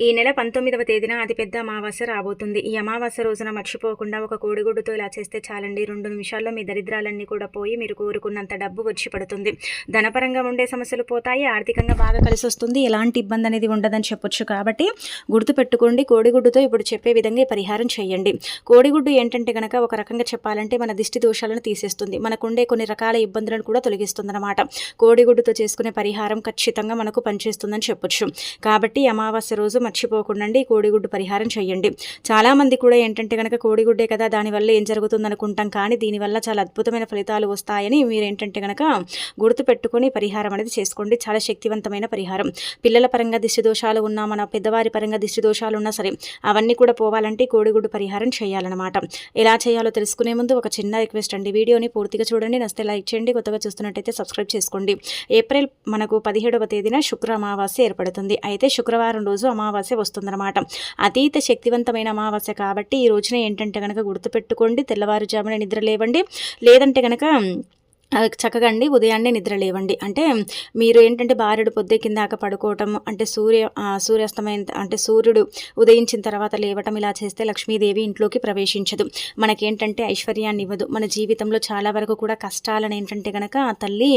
ఈ నెల 19వ తేదీన అతిపెద్ద అమావాస్య రాబోతుంది. ఈ అమావాస్య రోజున మర్చిపోకుండా ఒక కోడిగుడ్డుతో ఇలా చేస్తే చాలండి. 2 నిమిషాల్లో మీ దరిద్రాలన్నీ కూడా పోయి మీరు కోరుకున్నంత డబ్బు వచ్చి పడుతుంది. ధనపరంగా ఉండే సమస్యలు పోతాయి, ఆర్థికంగా బాగా కలిసి వస్తుంది, ఎలాంటి ఇబ్బంది అనేది ఉండదని చెప్పొచ్చు. కాబట్టి గుర్తుపెట్టుకోండి, కోడిగుడ్డుతో ఇప్పుడు చెప్పే విధంగా పరిహారం చేయండి. కోడిగుడ్డు ఏంటంటే కనుక ఒక రకంగా చెప్పాలంటే మన దిష్టి దోషాలను తీసేస్తుంది, మనకుండే కొన్ని రకాల ఇబ్బందులను కూడా తొలగిస్తుంది అనమాట. కోడిగుడ్డుతో చేసుకునే పరిహారం ఖచ్చితంగా మనకు పనిచేస్తుందని చెప్పొచ్చు. కాబట్టి అమావాస్య రోజు మర్చిపోకుండా కోడిగుడ్డు పరిహారం చేయండి. చాలామంది కూడా ఏంటంటే కనుక కోడిగుడ్డే కదా, దానివల్ల ఏం జరుగుతుంది అనుకుంటాం, కానీ దీనివల్ల చాలా అద్భుతమైన ఫలితాలు వస్తాయని మీరు ఏంటంటే కనుక గుర్తుపెట్టుకొని పరిహారం అనేది చేసుకోండి. చాలా శక్తివంతమైన పరిహారం. పిల్లల పరంగా దిష్టి దోషాలు ఉన్నా, మన పెద్దవారి పరంగా దిష్టి దోషాలు ఉన్నా సరే అవన్నీ కూడా పోవాలంటే కోడిగుడ్డు పరిహారం చేయాలన్నమాట. ఎలా చేయాలో తెలుసుకునే ముందు ఒక చిన్న రిక్వెస్ట్ అండి, వీడియోని పూర్తిగా చూడండి, నచ్చితే లైక్ చేయండి, కొత్తగా చూస్తున్నట్టయితే సబ్స్క్రైబ్ చేసుకోండి. ఏప్రిల్ మనకు 17వ తేదీన శుక్ర అమావాస్య ఏర్పడుతుంది. అయితే శుక్రవారం రోజు అమావాస్య వస్తుందన్నమాట. అతీత శక్తివంతమైన అమావాస్య కాబట్టి ఈ రోజున ఏంటంటే కనుక గుర్తుపెట్టుకోండి, తెల్లవారుజామున నిద్ర లేవండి, లేదంటే కనుక చక్కగా అండి ఉదయాన్నే నిద్ర లేవండి. అంటే మీరు ఏంటంటే బారెడు పొద్దు కిందాక పడుకోవటం, అంటే సూర్యాస్తమైన అంటే సూర్యుడు ఉదయించిన తర్వాత లేవటం, ఇలా చేస్తే లక్ష్మీదేవి ఇంట్లోకి ప్రవేశించదు, మనకేంటంటే ఐశ్వర్యాన్ని ఇవ్వదు. మన జీవితంలో చాలా వరకు కూడా కష్టాలను ఏంటంటే కనుక తల్లి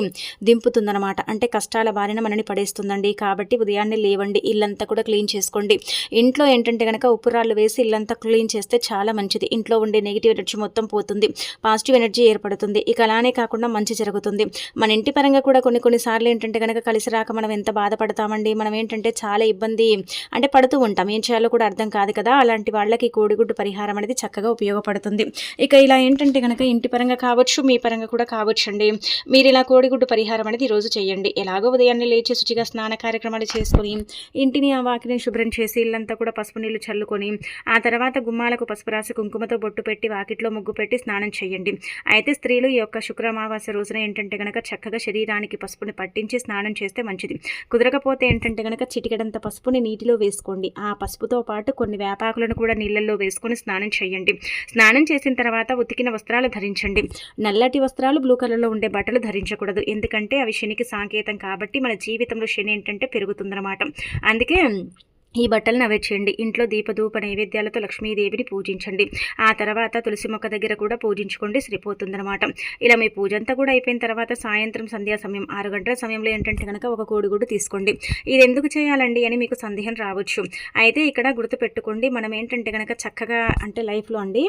దింపుతుందనమాట. అంటే కష్టాల బారిన మనని పడేస్తుందండి. కాబట్టి ఉదయాన్నే లేవండి, ఇల్లంతా కూడా క్లీన్ చేసుకోండి. ఇంట్లో ఏంటంటే కనుక ఉప్పురాళ్ళు వేసి ఇల్లంతా క్లీన్ చేస్తే చాలా మంచిది. ఇంట్లో ఉండే నెగిటివ్ ఎనర్జీ మొత్తం పోతుంది, పాజిటివ్ ఎనర్జీ ఏర్పడుతుంది. ఇక అలానే కాకుండా మంచి జరుగుతుంది. మన ఇంటి పరంగా కూడా కొన్నిసార్లు ఏంటంటే కనుక కలిసి రాక మనం ఎంత బాధపడతామండి. మనం ఏంటంటే చాలా ఇబ్బంది అంటే పడుతూ ఉంటాం, ఏం చేయాలో కూడా అర్థం కాదు కదా. అలాంటి వాళ్ళకి కోడిగుడ్డు పరిహారం అనేది చక్కగా ఉపయోగపడుతుంది. ఇక ఇలా ఏంటంటే కనుక ఇంటి పరంగా కావచ్చు, మీ పరంగా కూడా కావచ్చు అండి. మీరు ఇలా కోడిగుడ్డు పరిహారం అనేది ఈరోజు చేయండి. ఎలాగో ఉదయాన్నే లేచి శుచిగా స్నాన కార్యక్రమాలు చేసుకొని ఇంటిని ఆ వాకిని శుభ్రం చేసి ఇల్లంతా కూడా పసుపు నీళ్లు చల్లుకొని ఆ తర్వాత గుమ్మాలకు పసుపు రాసి కుంకుమతో బొట్టు పెట్టి వాకిట్లో ముగ్గు పెట్టి స్నానం చేయండి. అయితే స్త్రీలు ఈ యొక్క శుక్ర అమావాస్య రోజున ఏంటంటే కనుక చక్కగా శరీరానికి పసుపుని పట్టించి స్నానం చేస్తే మంచిది. కుదరకపోతే ఏంటంటే కనుక చిటికెడంత పసుపుని నీటిలో వేసుకోండి. ఆ పసుపుతో పాటు కొన్ని వేపాకులను కూడా నీళ్ళల్లో వేసుకొని స్నానం చేయండి. స్నానం చేసిన తర్వాత ఉతికిన వస్త్రాలు ధరించండి. నల్లటి వస్త్రాలు, బ్లూ కలర్లో ఉండే బట్టలు ధరించకూడదు, ఎందుకంటే అవి శనికి సంకేతం. కాబట్టి మన జీవితంలో శని ఏంటంటే పెరుగుతుందన్నమాట. అందుకే ఈ బట్టలను అవే చేయండి. ఇంట్లో దీపధూప నైవేద్యాలతో లక్ష్మీదేవిని పూజించండి. ఆ తర్వాత తులసి మొక్క దగ్గర కూడా పూజించుకోండి, సరిపోతుందన్నమాట. ఇలా మీ పూజ అంతా కూడా అయిపోయిన తర్వాత సాయంత్రం సంధ్యా సమయం 6 గంటల సమయంలో ఏంటంటే కనుక ఒక కోడిగుడ్డు తీసుకోండి. ఇది ఎందుకు చేయాలండి అని మీకు సందేహం రావచ్చు. అయితే ఇక్కడ గుర్తుపెట్టుకోండి, మనం ఏంటంటే కనుక చక్కగా అంటే లైఫ్లో అండి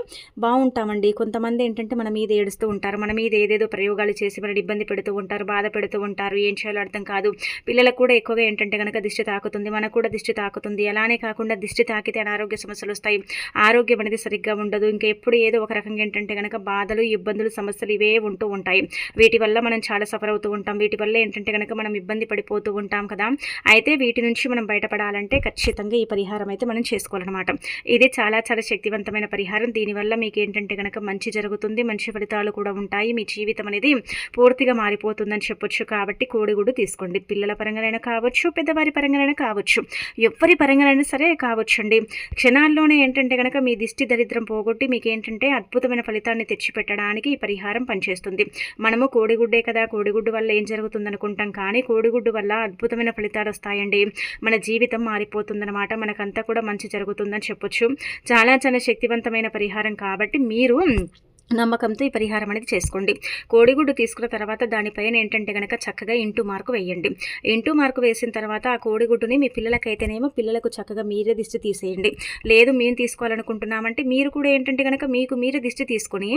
బాగుంటామండి. కొంతమంది ఏంటంటే మన మీద ఏడుస్తూ ఉంటారు, మన మీద ఏదేదో ప్రయోగాలు చేసి మనని ఇబ్బంది పెడుతూ ఉంటారు, బాధ పెడుతూ ఉంటారు, ఏం చేయాలో అర్థం కాదు. పిల్లలకు కూడా ఎక్కువగా ఏంటంటే కనుక దిష్టి తాకుతుంది, మనకు కూడా దిష్టి తాకుతుంది. అలానే కాకుండా దిష్టి తాకితే అనారోగ్య సమస్యలు వస్తాయి, ఆరోగ్యం అనేది సరిగ్గా ఉండదు. ఇంకా ఎప్పుడు ఏదో ఒక రకంగా ఏంటంటే కనుక బాధలు, ఇబ్బందులు, సమస్యలు ఇవే ఉంటూ ఉంటాయి. వీటి వల్ల మనం చాలా సఫర్ అవుతూ ఉంటాం, వీటి వల్ల ఏంటంటే కనుక మనం ఇబ్బంది పడిపోతూ ఉంటాం కదా. అయితే వీటి నుంచి మనం బయటపడాలంటే ఖచ్చితంగా ఈ పరిహారం అయితే మనం చేసుకోవాలన్నమాట. ఇది చాలా చాలా శక్తివంతమైన పరిహారం. దీనివల్ల మీకు ఏంటంటే కనుక మంచి జరుగుతుంది, మంచి ఫలితాలు కూడా ఉంటాయి, మీ జీవితం అనేది పూర్తిగా మారిపోతుందని చెప్పొచ్చు. కాబట్టి కోడిగుడ్డు తీసుకోండి. పిల్లల పరంగానైనా కావచ్చు, పెద్దవారి పరంగానైనా కావచ్చు, ఎవరి పరంగానైనా సరే కావచ్చండి. క్షణాల్లోనే ఏంటంటే కనుక మీ దిష్టి దరిద్రం పోగొట్టి మీకు ఏంటంటే అద్భుతమైన ఫలితాన్ని తెచ్చిపెట్టడానికి ఈ పరిహారం పనిచేస్తుంది. మనము కోడిగుడ్డే కదా, కోడిగుడ్డు వల్ల ఏం జరుగుతుంది అనుకుంటాం, కానీ కోడిగుడ్డు వల్ల అద్భుతమైన ఫలితాలు వస్తాయండి. మన జీవితం మారిపోతుందన్నమాట, మనకంతా కూడా మంచి జరుగుతుందని చెప్పొచ్చు. చాలా చాలా శక్తివంతమైన పరిహారం కాబట్టి మీరు నమ్మకంతో ఈ పరిహారం అనేది చేసుకోండి. కోడిగుడ్డు తీసుకున్న తర్వాత దానిపైన ఏంటంటే కనుక చక్కగా ఇంటూ మార్కు వేయండి. ఇంటూ మార్కు వేసిన తర్వాత ఆ కోడిగుడ్డుని మీ పిల్లలకైతేనేమో పిల్లలకు చక్కగా మీరే దిష్టి తీసేయండి. లేదు మేము తీసుకోవాలనుకుంటున్నామంటే మీరు కూడా ఏంటంటే కనుక మీకు మీరే దిష్టి తీసుకొని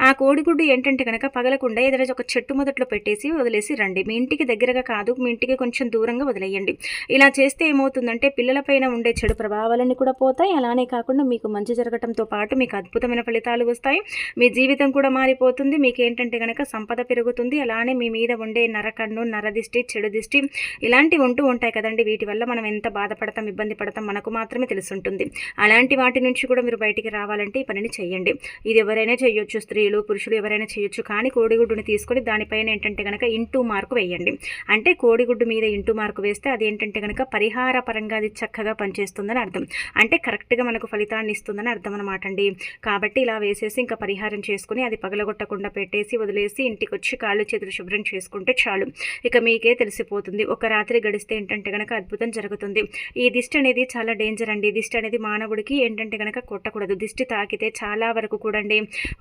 ఆ కోడిగుడ్డు ఏంటంటే కనుక పగలకుండా ఏదైనా ఒక చెట్టు మొదట్లో పెట్టేసి వదిలేసి రండి. మీ ఇంటికి దగ్గరగా కాదు, మీ ఇంటికి కొంచెం దూరంగా వదిలేయండి. ఇలా చేస్తే ఏమవుతుందంటే పిల్లలపైన ఉండే చెడు ప్రభావాలన్నీ కూడా పోతాయి. అలానే కాకుండా మీకు మంచి జరగటంతో పాటు మీకు అద్భుతమైన ఫలితాలు వస్తాయి, మీ జీవితం కూడా మారిపోతుంది. మీకు ఏంటంటే కనుక సంపద పెరుగుతుంది. అలానే మీ మీద ఉండే నరకన్ను, నరదిష్టి, చెడు దిష్టి ఇలాంటివి ఉంటూ ఉంటాయి కదండి. వీటి వల్ల మనం ఎంత బాధపడతాం, ఇబ్బంది పడతాం మనకు మాత్రమే తెలుసుంటుంది. అలాంటి వాటి నుంచి కూడా మీరు బయటికి రావాలంటే ఈ పనిని చేయండి. ఇది ఎవరైనా చేయొచ్చు, స్త్రీలు పురుషులు ఎవరైనా చేయొచ్చు. కానీ కోడిగుడ్డుని తీసుకొని దానిపైన ఏంటంటే కనుక ఇంటూ మార్కు వేయండి. అంటే కోడిగుడ్డు మీద ఇంటూ మార్కు వేస్తే అది ఏంటంటే కనుక పరిహార పరంగా అది చక్కగా పనిచేస్తుందని అర్థం. అంటే కరెక్ట్గా మనకు ఫలితాన్ని ఇస్తుందని అర్థం అనమాట అండి. కాబట్టి ఇలా వేసేసి ఇంకా పరిహారం చేసుకుని అది పగలగొట్టకుండా పెట్టేసి వదిలేసి ఇంటికి వచ్చి కాళ్ళు చేతులు శుభ్రం చేసుకుంటే చాలు. ఇక మీకే తెలిసిపోతుంది. ఒక రాత్రి గడిస్తే ఏంటంటే కనుక అద్భుతం జరుగుతుంది. ఈ దిష్టి అనేది చాలా డేంజర్ అండి. దిష్టి అనేది మానవుడికి ఏంటంటే కనుక కొట్టకూడదు. దిష్టి తాకితే చాలా వరకు కూడా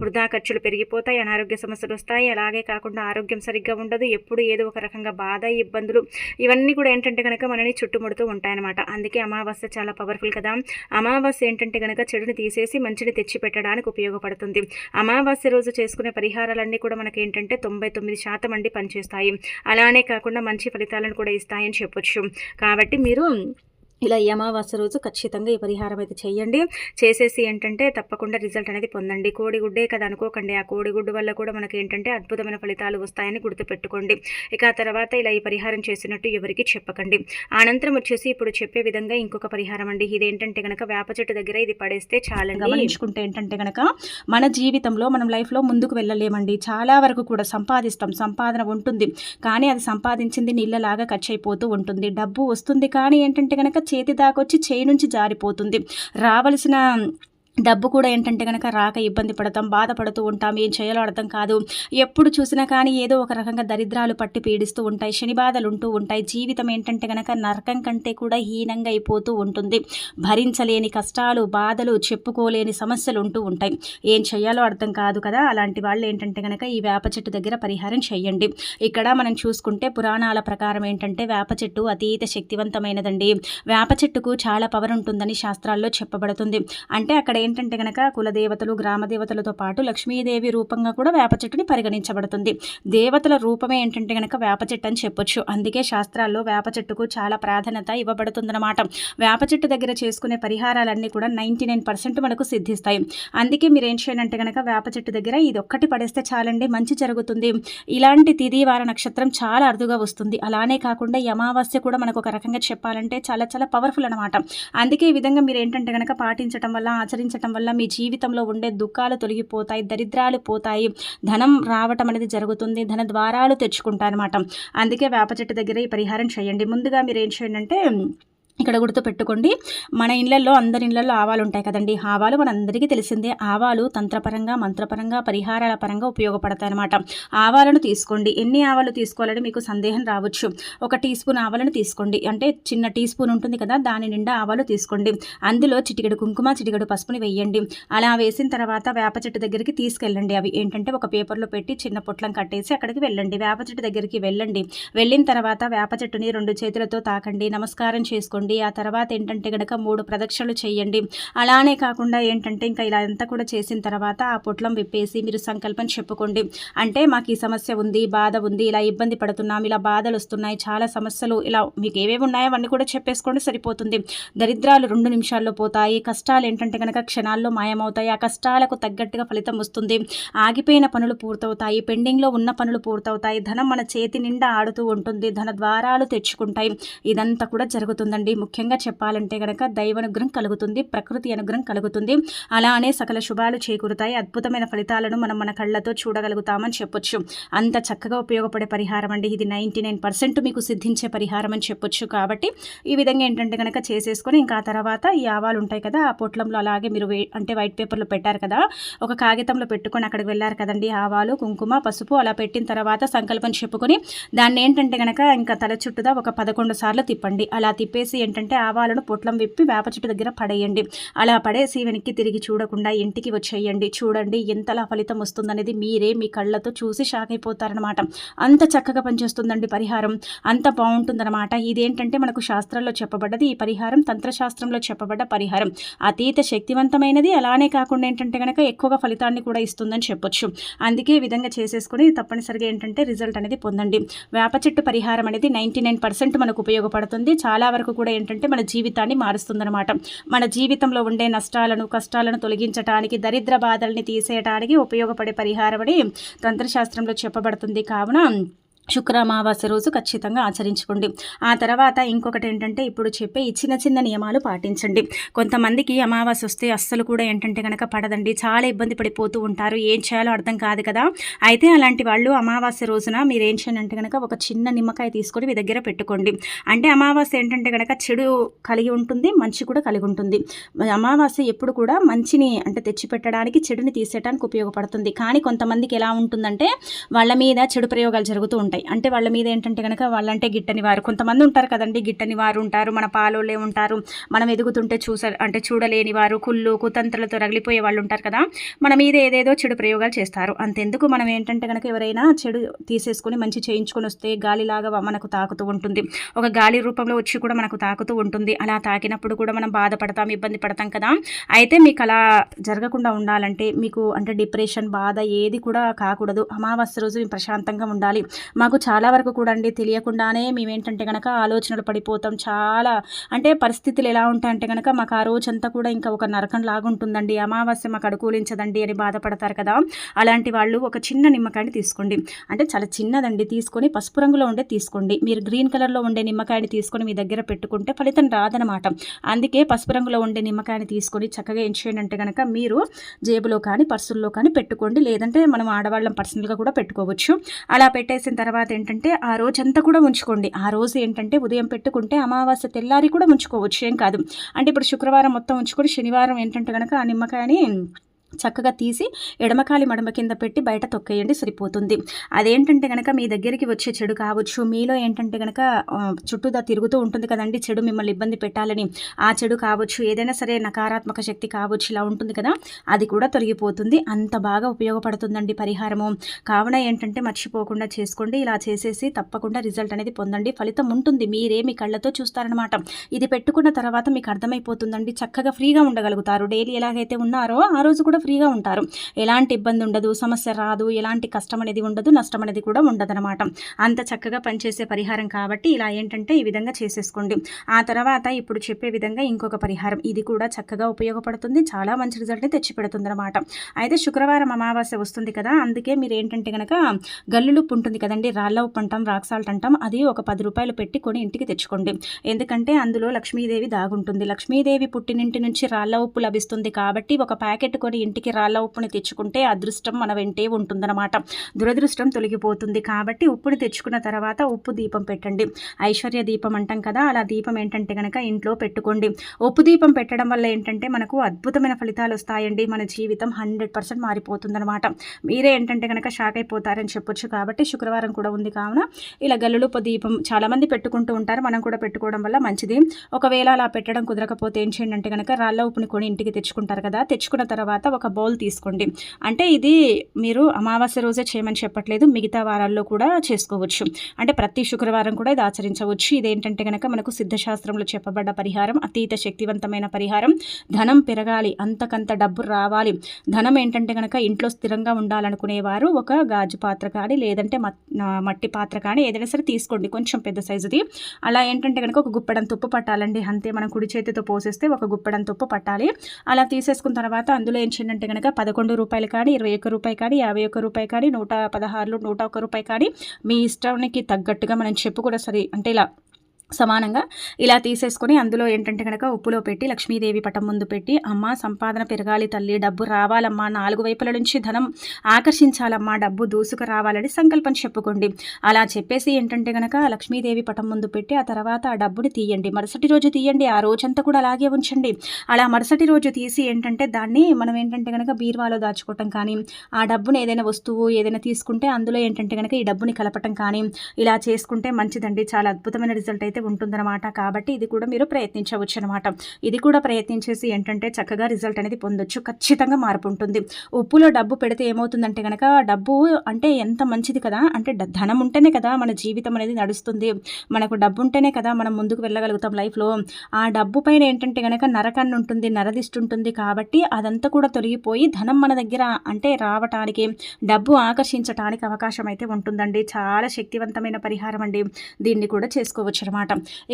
వృధా ఖర్చులు పెరిగిపోతాయి, అనారోగ్య సమస్యలు వస్తాయి. అలాగే కాకుండా ఆరోగ్యం సరిగ్గా ఉండదు, ఎప్పుడు ఏదో ఒక రకంగా బాధ, ఇబ్బందులు ఇవన్నీ కూడా ఏంటంటే కనుక మనని చుట్టుముడుతూ ఉంటాయన్నమాట. అందుకే అమావాస్య చాలా పవర్ఫుల్ కదా. అమావాస్య ఏంటంటే కనుక చెడుని తీసేసి మంచిని తెచ్చి పెట్టడానికి ఉపయోగపడుతుంది. అమావాస్య రోజు చేసుకునే పరిహారాలన్నీ కూడా మనకి ఏంటంటే 99% అండి పనిచేస్తాయి. అలానే కాకుండా మంచి ఫలితాలను కూడా ఇస్తాయని చెప్పొచ్చు. కాబట్టి మీరు ఇలా ఈ అమావాస్య రోజు ఖచ్చితంగా ఈ పరిహారం అయితే చేయండి. చేసేసి ఏంటంటే తప్పకుండా రిజల్ట్ అనేది పొందండి. కోడిగుడ్డే కదా అనుకోకండి, ఆ కోడిగుడ్డు వల్ల కూడా మనకి ఏంటంటే అద్భుతమైన ఫలితాలు వస్తాయని గుర్తుపెట్టుకోండి. ఇక ఆ తర్వాత ఇలా ఈ పరిహారం చేసినట్టు ఎవరికి చెప్పకండి. అనంతరం వచ్చేసి ఇప్పుడు చెప్పే విధంగా ఇంకొక పరిహారం అండి. ఇదేంటంటే కనుక వేప చెట్టు దగ్గర ఇది పడేస్తే చాలండి. గమనించుకుంటే ఏంటంటే కనుక మన జీవితంలో మనం లైఫ్లో ముందుకు వెళ్ళలేమండి. చాలా వరకు కూడా సంపాదిస్తాం, సంపాదన ఉంటుంది, కానీ అది సంపాదించింది నీళ్ళలాగా ఖర్చు అయిపోతూ ఉంటుంది. డబ్బు వస్తుంది కానీ ఏంటంటే కనుక చేతి దాకొచ్చి చేయి నుంచి జారిపోతుంది. రావలసిన డబ్బు కూడా ఏంటంటే కనుక రాక ఇబ్బంది పడతాం, బాధపడుతూ ఉంటాం, ఏం చేయాలో అర్థం కాదు. ఎప్పుడు చూసినా కానీ ఏదో ఒక రకంగా దరిద్రాలు పట్టి పీడిస్తూ ఉంటాయి, శని బాధలు ఉంటూ ఉంటాయి. జీవితం ఏంటంటే కనుక నరకం కంటే కూడా హీనంగా అయిపోతూ ఉంటుంది. భరించలేని కష్టాలు, బాధలు, చెప్పుకోలేని సమస్యలు ఉంటూ ఉంటాయి. ఏం చేయాలో అర్థం కాదు కదా. అలాంటి వాళ్ళు ఏంటంటే కనుక ఈ వేప చెట్టు దగ్గర పరిహారం చేయండి. ఇక్కడ మనం చూసుకుంటే పురాణాల ప్రకారం ఏంటంటే వేప చెట్టు అతీత శక్తివంతమైనదండి. వేప చెట్టుకు చాలా పవర్ ఉంటుందని శాస్త్రాల్లో చెప్పబడుతుంది. అంటే అక్కడ ఏంటంటే కనుక కులదేవతలు, గ్రామ దేవతలతో పాటు లక్ష్మీదేవి రూపంగా కూడా వేప చెట్టుని పరిగణించబడుతుంది. దేవతల రూపమే ఏంటంటే కనుక వేప చెట్టు అని చెప్పొచ్చు. అందుకే శాస్త్రాల్లో వేప చెట్టుకు చాలా ప్రాధాన్యత ఇవ్వబడుతుందన్నమాట. వేప చెట్టు దగ్గర చేసుకునే పరిహారాలన్నీ కూడా 99% మనకు సిద్ధిస్తాయి. అందుకే మీరు ఏం చేయాలంటే కనుక వేప చెట్టు దగ్గర ఇది ఒక్కటి పడేస్తే చాలండి, మంచి జరుగుతుంది. ఇలాంటి తిథి వార నక్షత్రం చాలా అరుదుగా వస్తుంది. అలానే కాకుండా ఈ అమావాస్య కూడా మనకు ఒక రకంగా చెప్పాలంటే చాలా చాలా పవర్ఫుల్ అనమాట. అందుకే ఈ విధంగా మీరు ఏంటంటే కనుక పాటించడం వల్ల, ఆచరించడం వల్ల మీ జీవితంలో ఉండే దుఃఖాలు తొలగిపోతాయి, దరిద్రాలు పోతాయి, ధనం రావటం అనేది జరుగుతుంది, ధన ద్వారాలు తెచ్చుకుంటారనమాట. అందుకే వేప చెట్టు దగ్గర ఈ పరిహారం చేయండి. ముందుగా మీరు ఏం చేయండి అంటే ఇక్కడ గుర్తు పెట్టుకోండి, మన ఇళ్లలో అందరి ఇళ్లలో ఆవాలు ఉంటాయి కదండి. ఆవాలు మనందరికీ తెలిసిందే. ఆవాలు తంత్రపరంగా, మంత్రపరంగా, పరిహారాల పరంగా ఉపయోగపడతాయి అనమాట. ఆవాలను తీసుకోండి. ఎన్ని ఆవాలు తీసుకోవాలని మీకు సందేహం రావచ్చు. 1 టీ స్పూన్ ఆవాలను తీసుకోండి. అంటే చిన్న టీ స్పూన్ ఉంటుంది కదా, దాని నిండా ఆవాలు తీసుకోండి. అందులో చిటికెడు కుంకుమ, చిటికెడు పసుపుని వేయండి. అలా వేసిన తర్వాత వేప చెట్టు దగ్గరికి తీసుకెళ్ళండి. అవి ఏంటంటే ఒక పేపర్లో పెట్టి చిన్న పొట్లం కట్టేసి అక్కడికి వెళ్ళండి. వేప చెట్టు దగ్గరికి వెళ్ళండి. వెళ్ళిన తర్వాత వేప చెట్టుని 2 చేతులతో తాకండి, నమస్కారం చేసుకోండి. ఆ తర్వాత ఏంటంటే గనక 3 ప్రదక్షిణలు చేయండి. అలానే కాకుండా ఏంటంటే ఇంకా ఇలా అంతా కూడా చేసిన తర్వాత ఆ పొట్లం విప్పేసి మీరు సంకల్పం చెప్పుకోండి. అంటే మాకు ఈ సమస్య ఉంది, బాధ ఉంది, ఇలా ఇబ్బంది పడుతున్నాం, ఇలా బాధలు వస్తున్నాయి, చాలా సమస్యలు, ఇలా మీకు ఏవేవి ఉన్నాయో అవన్నీ కూడా చెప్పేసుకోండి, సరిపోతుంది. దరిద్రాలు 2 నిమిషాల్లో పోతాయి. కష్టాలు ఏంటంటే కనుక క్షణాల్లో మాయమవుతాయి. ఆ కష్టాలకు తగ్గట్టుగా ఫలితం వస్తుంది. ఆగిపోయిన పనులు పూర్తవుతాయి, పెండింగ్లో ఉన్న పనులు పూర్తవుతాయి. ధనం మన చేతి నిండా ఆడుతూ ఉంటుంది, ధన ద్వారాలు తెచ్చుకుంటాయి. ఇదంతా కూడా జరుగుతుందండి. ముఖ్యంగా చెప్పాలంటే కనుక దైవానుగ్రహం కలుగుతుంది, ప్రకృతి అనుగ్రహం కలుగుతుంది. అలానే సకల శుభాలు చేకూరుతాయి. అద్భుతమైన ఫలితాలను మనం మన కళ్ళతో చూడగలుగుతామని చెప్పొచ్చు. అంత చక్కగా ఉపయోగపడే పరిహారం అండి ఇది. 99% మీకు సిద్ధించే పరిహారం అని చెప్పొచ్చు. కాబట్టి ఈ విధంగా ఏంటంటే కనుక చేసేసుకొని ఇంకా తర్వాత ఈ ఆవాలు ఉంటాయి కదా, ఆ పొట్లంలో అలాగే మీరు అంటే వైట్ పేపర్లో పెట్టారు కదా, ఒక కాగితంలో పెట్టుకొని అక్కడికి వెళ్ళారు కదండి. ఆవాలు, కుంకుమ, పసుపు అలా పెట్టిన తర్వాత సంకల్పం చెప్పుకొని దాన్ని ఏంటంటే కనుక ఇంకా తల చుట్టూదా ఒక 11 సార్లు తిప్పండి. అలా తిప్పేసి ఏంటంటే ఆవాలను పొట్లం విప్పి వేప చెట్టు దగ్గర పడేయండి. అలా పడేసి వెనక్కి తిరిగి చూడకుండా ఇంటికి వచ్చేయండి. చూడండి ఎంతలా ఫలితం వస్తుందనేది మీరే మీ కళ్ళతో చూసి షాక్ అయిపోతారనమాట. అంత చక్కగా పనిచేస్తుందండి పరిహారం, అంత బాగుంటుందన్నమాట. ఇదేంటంటే మనకు శాస్త్రాల్లో చెప్పబడ్డది. ఈ పరిహారం తంత్రశాస్త్రంలో చెప్పబడ్డ పరిహారం, అతీత శక్తివంతమైనది. అలానే కాకుండా ఏంటంటే కనుక ఎక్కువగా ఫలితాన్ని కూడా ఇస్తుందని చెప్పొచ్చు. అందుకే ఈ విధంగా చేసేసుకొని తప్పనిసరిగా ఏంటంటే రిజల్ట్ అనేది పొందండి. వేప చెట్టు పరిహారం అనేది 99% మనకు ఉపయోగపడుతుంది. చాలా వరకు కూడా ఏంటంటే మన జీవితాన్ని మారుస్తుందన్నమాట. మన జీవితంలో ఉండే నష్టాలను, కష్టాలను తొలగించడానికి, దరిద్ర బాధల్ని తీసేయడానికి ఉపయోగపడే పరిహారం అని తంత్రశాస్త్రంలో చెప్పబడుతుంది. కావున శుక్ర అమావాస్య రోజు ఖచ్చితంగా ఆచరించుకోండి. ఆ తర్వాత ఇంకొకటి ఏంటంటే ఇప్పుడు చెప్పే ఈ చిన్న చిన్న నియమాలు పాటించండి. కొంతమందికి అమావాస్య వస్తే అస్సలు కూడా ఏంటంటే గనక పడదండి. చాలా ఇబ్బంది పడిపోతూ ఉంటారు. ఏం చేయాలో అర్థం కాదు కదా! అయితే అలాంటి వాళ్ళు అమావాస్య రోజున మీరేం చేయండి అంటే గనక ఒక చిన్న నిమ్మకాయ తీసుకొని మీ దగ్గర పెట్టుకోండి. అంటే అమావాస్య ఏంటంటే గనక చెడు కలిగి ఉంటుంది, మంచి కూడా కలిగి ఉంటుంది. అమావాస్య ఎప్పుడు కూడా మంచిని అంటే తెచ్చిపెట్టడానికి, చెడుని తీసేయడానికి ఉపయోగపడుతుంది. కానీ కొంతమందికి ఎలా ఉంటుందంటే వాళ్ళ మీద చెడు ప్రయోగాలు జరుగుతూ ఉంటాయి. అంటే వాళ్ళ మీద ఏంటంటే కనుక వాళ్ళంటే గిట్టని వారు కొంతమంది ఉంటారు కదండి. గిట్టని వారు ఉంటారు, మన పాలోళ్ళే ఉంటారు, మనం ఎదుగుతుంటే చూడలేని వారు, కుళ్ళు కుతంత్రలతో రగిలిపోయే వాళ్ళు ఉంటారు కదా. మన మీద ఏదేదో చెడు ప్రయోగాలు చేస్తారు. అంతెందుకు మనం ఏంటంటే కనుక ఎవరైనా చెడు తీసేసుకొని మంచి చేయించుకొని వస్తే గాలిలాగా మనకు తాకుతూ ఉంటుంది. ఒక గాలి రూపంలో వచ్చి కూడా మనకు తాకుతూ ఉంటుంది. అలా తాకినప్పుడు కూడా మనం బాధపడతాం, ఇబ్బంది పడతాం కదా. అయితే మీకు అలా జరగకుండా ఉండాలంటే మీకు అంటే డిప్రెషన్, బాధ ఏది కూడా కాకూడదు. అమావాస్య రోజు మేము ప్రశాంతంగా ఉండాలి. మాకు చాలా వరకు కూడా అండి తెలియకుండానే మేమేంటంటే కనుక ఆలోచనలు పడిపోతాం. చాలా అంటే పరిస్థితులు ఎలా ఉంటాయంటే కనుక మాకు ఆ రోజంతా కూడా ఇంకా ఒక నరకం లాగుంటుందండి. అమావాస్య మాకు అనుకూలించదండి అని బాధపడతారు కదా. అలాంటి వాళ్ళు ఒక చిన్న నిమ్మకాయని తీసుకోండి. అంటే చాలా చిన్నదండి, తీసుకొని పసుపు రంగులో ఉండే తీసుకోండి. మీరు గ్రీన్ కలర్లో ఉండే నిమ్మకాయని తీసుకొని మీ దగ్గర పెట్టుకుంటే ఫలితం రాదనమాట. అందుకే పసుపు రంగులో ఉండే నిమ్మకాయని తీసుకొని చక్కగా ఏం చేయండి అంటే కనుక మీరు జేబులో కానీ పర్సుల్లో కానీ పెట్టుకోండి. లేదంటే మనం ఆడవాళ్ళం పర్సనల్గా కూడా పెట్టుకోవచ్చు. అలా పెట్టేసిన తర్వాత ఏంటంటే ఆ రోజంతా కూడా ఉంచుకోండి. ఆ రోజు ఏంటంటే ఉదయం పెట్టుకుంటే అమావాస్య తెల్లారి కూడా ఉంచుకోవచ్చు, ఏం కాదు. అంటే ఇప్పుడు శుక్రవారం మొత్తం ఉంచుకొని శనివారం ఏంటంటే కనుక ఆ నిమ్మకాయని చక్కగా తీసి ఎడమకాలి మడమ కింద పెట్టి బయట తొక్కేయండి, సరిపోతుంది. అదేంటంటే కనుక మీ దగ్గరికి వచ్చే చెడు కావచ్చు, మీలో ఏంటంటే కనుక చుట్టూదా తిరుగుతూ ఉంటుంది కదండి చెడు మిమ్మల్ని ఇబ్బంది పెట్టాలని, ఆ చెడు కావచ్చు, ఏదైనా సరే నకారాత్మక శక్తి కావచ్చు, ఇలా ఉంటుంది కదా, అది కూడా తొలగిపోతుంది. అంత బాగా ఉపయోగపడుతుందండి పరిహారము. కావున ఏంటంటే మర్చిపోకుండా చేసుకోండి. ఇలా చేసేసి తప్పకుండా రిజల్ట్ అనేది పొందండి. ఫలితం ఉంటుంది, మీరే మీ కళ్ళతో చూస్తారనమాట. ఇది పెట్టుకున్న తర్వాత మీకు అర్థమైపోతుందండి. చక్కగా ఫ్రీగా ఉండగలుగుతారు. డైలీ ఎలాగైతే ఉన్నారో ఆ రోజు కూడా ఫ్రీగా ఉంటారు. ఎలాంటి ఇబ్బంది ఉండదు, సమస్య రాదు, ఎలాంటి కష్టం అనేది ఉండదు, నష్టం అనేది కూడా ఉండదనమాట. అంత చక్కగా పనిచేసే పరిహారం కాబట్టి ఇలా ఏంటంటే ఈ విధంగా చేసేసుకోండి. ఆ తర్వాత ఇప్పుడు చెప్పే విధంగా ఇంకొక పరిహారం, ఇది కూడా చక్కగా ఉపయోగపడుతుంది, చాలా మంచి రిజల్ట్ని తెచ్చిపెడుతుంది అనమాట. అయితే శుక్రవారం అమావాస్య వస్తుంది కదా, అందుకే మీరు ఏంటంటే కనుక గల్లులుప్పు ఉంటుంది కదండి, రాళ్ళ ఉప్పు అంటాం, రాక్ సాల్ట్ అంటాం, అది ఒక 10 రూపాయలు పెట్టి కొని ఇంటికి తెచ్చుకోండి. ఎందుకంటే అందులో లక్ష్మీదేవి దాగుంటుంది. లక్ష్మీదేవి పుట్టినింటి నుంచి రాళ్ళ ఉప్పు లభిస్తుంది కాబట్టి ఒక ప్యాకెట్ కొని ఇంటికి రాళ్ళ ఉప్పుని తెచ్చుకుంటే అదృష్టం మన వెంటే ఉంటుందన్నమాట. దురదృష్టం తొలగిపోతుంది. కాబట్టి ఉప్పుని తెచ్చుకున్న తర్వాత ఉప్పు దీపం పెట్టండి. ఐశ్వర్య దీపం అంటాం కదా, అలా దీపం ఏంటంటే కనుక ఇంట్లో పెట్టుకోండి. ఉప్పు దీపం పెట్టడం వల్ల ఏంటంటే మనకు అద్భుతమైన ఫలితాలు వస్తాయండి. మన జీవితం 100% మారిపోతుందన్నమాట. మీరే ఏంటంటే కనుక షాక్ అయిపోతారని చెప్పొచ్చు. కాబట్టి శుక్రవారం కూడా ఉంది కావున ఇలా గల్లులుప్పు దీపం చాలామంది పెట్టుకుంటూ ఉంటారు. మనం కూడా పెట్టుకోవడం వల్ల మంచిది. ఒకవేళ అలా పెట్టడం కుదరకపోతే ఏం చేయండి అంటే కనుక రాళ్ళ ఉప్పుని కొని ఇంటికి తెచ్చుకుంటారు కదా, తెచ్చుకున్న తర్వాత ఒక బౌల్ తీసుకోండి. అంటే ఇది మీరు అమావాస్య రోజే చేయమని చెప్పట్లేదు, మిగతా వారాల్లో కూడా చేసుకోవచ్చు. అంటే ప్రతి శుక్రవారం కూడా ఇది ఆచరించవచ్చు. ఇదేంటంటే కనుక మనకు సిద్ధశాస్త్రంలో చెప్పబడ్డ పరిహారం, అతీత శక్తివంతమైన పరిహారం. ధనం పెరగాలి, అంతకంత డబ్బు రావాలి, ధనం ఏంటంటే కనుక ఇంట్లో స్థిరంగా ఉండాలనుకునేవారు ఒక గాజు పాత్ర కానీ లేదంటే మట్టి పాత్ర కానీ ఏదైనా సరే తీసుకోండి, కొంచెం పెద్ద సైజుది. అలా ఏంటంటే కనుక ఒక గుప్పెడంత ఉప్పు పట్టాలండి, అంతే. మనం కుడి చేతితో పోసేస్తే ఒక గుప్పెడంత ఉప్పు పట్టాలి. అలా తీసేసుకున్న తర్వాత అందులో ఏం చేయండి అంటే కనుక 11 రూపాయలు కానీ, 21 రూపాయి కానీ, 51 రూపాయి కానీ, 116, 101 రూపాయి కానీ, మీ ఇష్టానికి తగ్గట్టుగా మనం చెప్పు కూడా సరే అంటే ఇలా సమానంగా ఇలా తీసేసుకొని అందులో ఏంటంటే కనుక ఉప్పులో పెట్టి లక్ష్మీదేవి పటం ముందు పెట్టి, అమ్మ సంపాదన పెరగాలి తల్లి, డబ్బు రావాలమ్మా, 4 వైపుల నుంచి ధనం ఆకర్షించాలమ్మా, డబ్బు దూసుకు రావాలని సంకల్పం చెప్పుకోండి. అలా చెప్పేసి ఏంటంటే కనుక లక్ష్మీదేవి పటం ముందు పెట్టి ఆ తర్వాత ఆ డబ్బుని తీయండి. మరుసటి రోజు తీయండి, ఆ రోజంతా కూడా అలాగే ఉంచండి. అలా మరుసటి రోజు తీసి ఏంటంటే దాన్ని మనం ఏంటంటే కనుక బీరువాలో దాచుకోవటం కానీ, ఆ డబ్బుని ఏదైనా వస్తువు ఏదైనా తీసుకుంటే అందులో ఏంటంటే కనుక ఈ డబ్బుని కలపటం కానీ ఇలా చేసుకుంటే మంచిదండి. చాలా అద్భుతమైన రిజల్ట్ అయితే ఉంటుందన్నమాట. కాబట్టి ఇది కూడా మీరు ప్రయత్నించవచ్చు అనమాట. ఇది కూడా ప్రయత్నించేసి ఏంటంటే చక్కగా రిజల్ట్ అనేది పొందొచ్చు. ఖచ్చితంగా మార్పు ఉంటుంది. ఉప్పులో డబ్బు పెడితే ఏమవుతుందంటే కనుక డబ్బు అంటే ఎంత మంచిది కదా, అంటే ధనం ఉంటేనే కదా మన జీవితం అనేది నడుస్తుంది. మనకు డబ్బు ఉంటేనే కదా మనం ముందుకు వెళ్ళగలుగుతాం లైఫ్లో. ఆ డబ్బు పైన ఏంటంటే కనుక నరకన్ను ఉంటుంది, నరదిష్టి ఉంటుంది. కాబట్టి అదంతా కూడా తొలగిపోయి ధనం మన దగ్గర అంటే రావటానికి, డబ్బు ఆకర్షించడానికి అవకాశం అయితే ఉంటుందండి. చాలా శక్తివంతమైన పరిహారం అండి. దీన్ని కూడా చేసుకోవచ్చు అనమాట.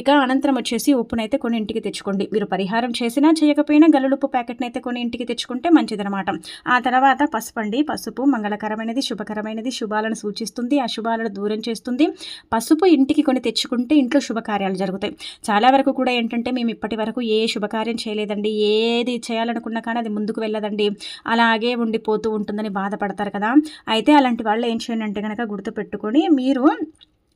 ఇక అనంతరం వచ్చేసి ఉప్పునైతే కొన్ని ఇంటికి తెచ్చుకోండి. మీరు పరిహారం చేసినా చేయకపోయినా గల్లులుప్పు ప్యాకెట్ని అయితే కొన్ని ఇంటికి తెచ్చుకుంటే మంచిదనమాట. ఆ తర్వాత పసుపు అండి. పసుపు మంగళకరమైనది, శుభకరమైనది, శుభాలను సూచిస్తుంది, అశుభాలను దూరం చేస్తుంది. పసుపు ఇంటికి కొన్ని తెచ్చుకుంటే ఇంట్లో శుభకార్యాలు జరుగుతాయి. చాలా వరకు కూడా ఏంటంటే మేము ఇప్పటి వరకు ఏ శుభకార్యం చేయలేదండి, ఏది చేయాలనుకున్నా కానీ అది ముందుకు వెళ్ళదండి, అలాగే ఉండిపోతూ ఉంటుందని బాధపడతారు కదా. అయితే అలాంటి వాళ్ళు ఏం చేయండి అంటే కనుక గుర్తుపెట్టుకొని మీరు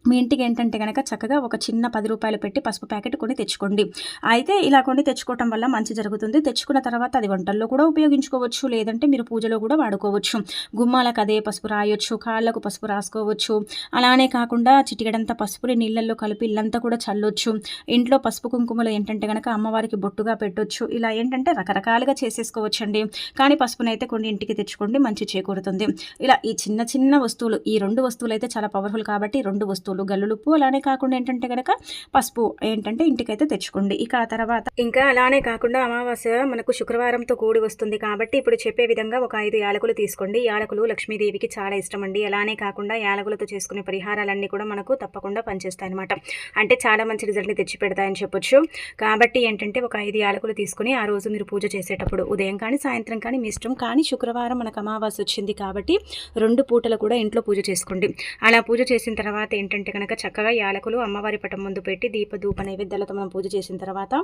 మీ ఇంటికి ఏంటంటే కనుక చక్కగా ఒక చిన్న 10 రూపాయలు పెట్టి పసుపు ప్యాకెట్ కొని తెచ్చుకోండి. అయితే ఇలా కొని తెచ్చుకోవటం వల్ల మంచి జరుగుతుంది. తెచ్చుకున్న తర్వాత అది వంటల్లో కూడా ఉపయోగించుకోవచ్చు, లేదంటే మీరు పూజలో కూడా వాడుకోవచ్చు. గుమ్మాలకు అదే పసుపు రాయొచ్చు, కాళ్ళకు పసుపు రాసుకోవచ్చు. అలానే కాకుండా చిటికెడంతా పసుపుని నీళ్ళల్లో కలిపి ఇల్లంతా కూడా చల్లొచ్చు. ఇంట్లో పసుపు కుంకుమలు ఏంటంటే కనుక అమ్మవారికి బొట్టుగా పెట్టొచ్చు. ఇలా ఏంటంటే రకరకాలుగా చేసేసుకోవచ్చండి. కానీ పసుపునైతే కొన్ని ఇంటికి తెచ్చుకోండి, మంచి చేకూరుతుంది. ఇలా ఈ చిన్న చిన్న వస్తువులు, ఈ 2 వస్తువులు అయితే చాలా పవర్ఫుల్ కాబట్టి 2 వస్తువులు గల్లులుప్పు, అలానే కాకుండా ఏంటంటే కనుక పసుపు ఏంటంటే ఇంటికైతే తెచ్చుకోండి. ఇక ఆ తర్వాత ఇంకా అలానే కాకుండా అమావాస్య మనకు శుక్రవారంతో కూడి వస్తుంది కాబట్టి ఇప్పుడు చెప్పే విధంగా ఒక 5 యాలకులు తీసుకోండి. యాలకులు లక్ష్మీదేవికి చాలా ఇష్టం అండి. అలానే కాకుండా యాలకులతో చేసుకునే పరిహారాలన్నీ కూడా మనకు తప్పకుండా పనిచేస్తాయి అనమాట. అంటే చాలా మంచి రిజల్ట్ని తెచ్చి పెడతాయని చెప్పొచ్చు. కాబట్టి ఏంటంటే ఒక 5 యాలకులు తీసుకుని ఆ రోజు మీరు పూజ చేసేటప్పుడు ఉదయం కానీ సాయంత్రం కానీ మీ ఇష్టం, కానీ శుక్రవారం మనకు అమావాస్య వచ్చింది కాబట్టి 2 పూటలు కూడా ఇంట్లో పూజ చేసుకోండి. అలా పూజ చేసిన తర్వాత ఏంటంటే కనుక చక్కగా యాలకులు అమ్మవారి పటం ముందు పెట్టి ధూప నైవేద్యాలతో మనం పూజ చేసిన తర్వాత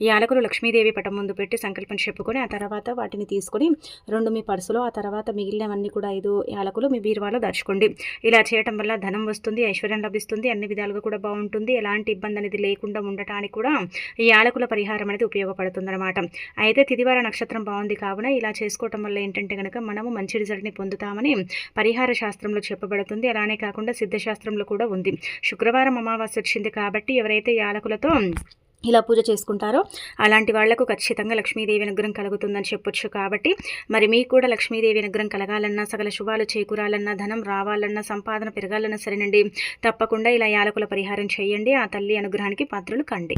యాలకులు లక్ష్మీదేవి పటం ముందు పెట్టి సంకల్పం చెప్పుకొని ఆ తర్వాత వాటిని తీసుకొని 2 మీ పర్సులో, ఆ తర్వాత మిగిలినవన్నీ కూడా 5 యాలకులు మీ బీరువాలో దాచుకోండి. ఇలా చేయటం వల్ల ధనం వస్తుంది, ఐశ్వర్యం లభిస్తుంది, అన్ని విధాలుగా కూడా బాగుంటుంది. ఎలాంటి ఇబ్బంది అనేది లేకుండా ఉండటానికి కూడా ఈ యాలకుల పరిహారం అనేది ఉపయోగపడుతుంది అనమాట. అయితే తిదివార నక్షత్రం బాగుంది కావున ఇలా చేసుకోవటం వల్ల ఏంటంటే కనుక మనము మంచి రిజల్ట్ని పొందుతామని పరిహార శాస్త్రంలో చెప్పబడుతుంది. అలానే కాకుండా సిద్ధశాస్త్రంలో కూడా ఉంది. శుక్రవారం అమావాస్య వచ్చింది కాబట్టి ఎవరైతే యాలకులతో ఇలా పూజ చేసుకుంటారో అలాంటి వాళ్లకు ఖచ్చితంగా లక్ష్మీదేవి అనుగ్రహం కలుగుతుందని చెప్పొచ్చు. కాబట్టి మరి మీకు కూడా లక్ష్మీదేవి అనుగ్రహం కలగాలన్నా, సకల శుభాలు చేకూరాలన్నా, ధనం రావాలన్నా, సంపాదన పెరగాలన్నా సరేనండి, తప్పకుండా ఇలా యాలకుల పరిహారం చేయండి. ఆ తల్లి అనుగ్రహానికి పాత్రలు కండి.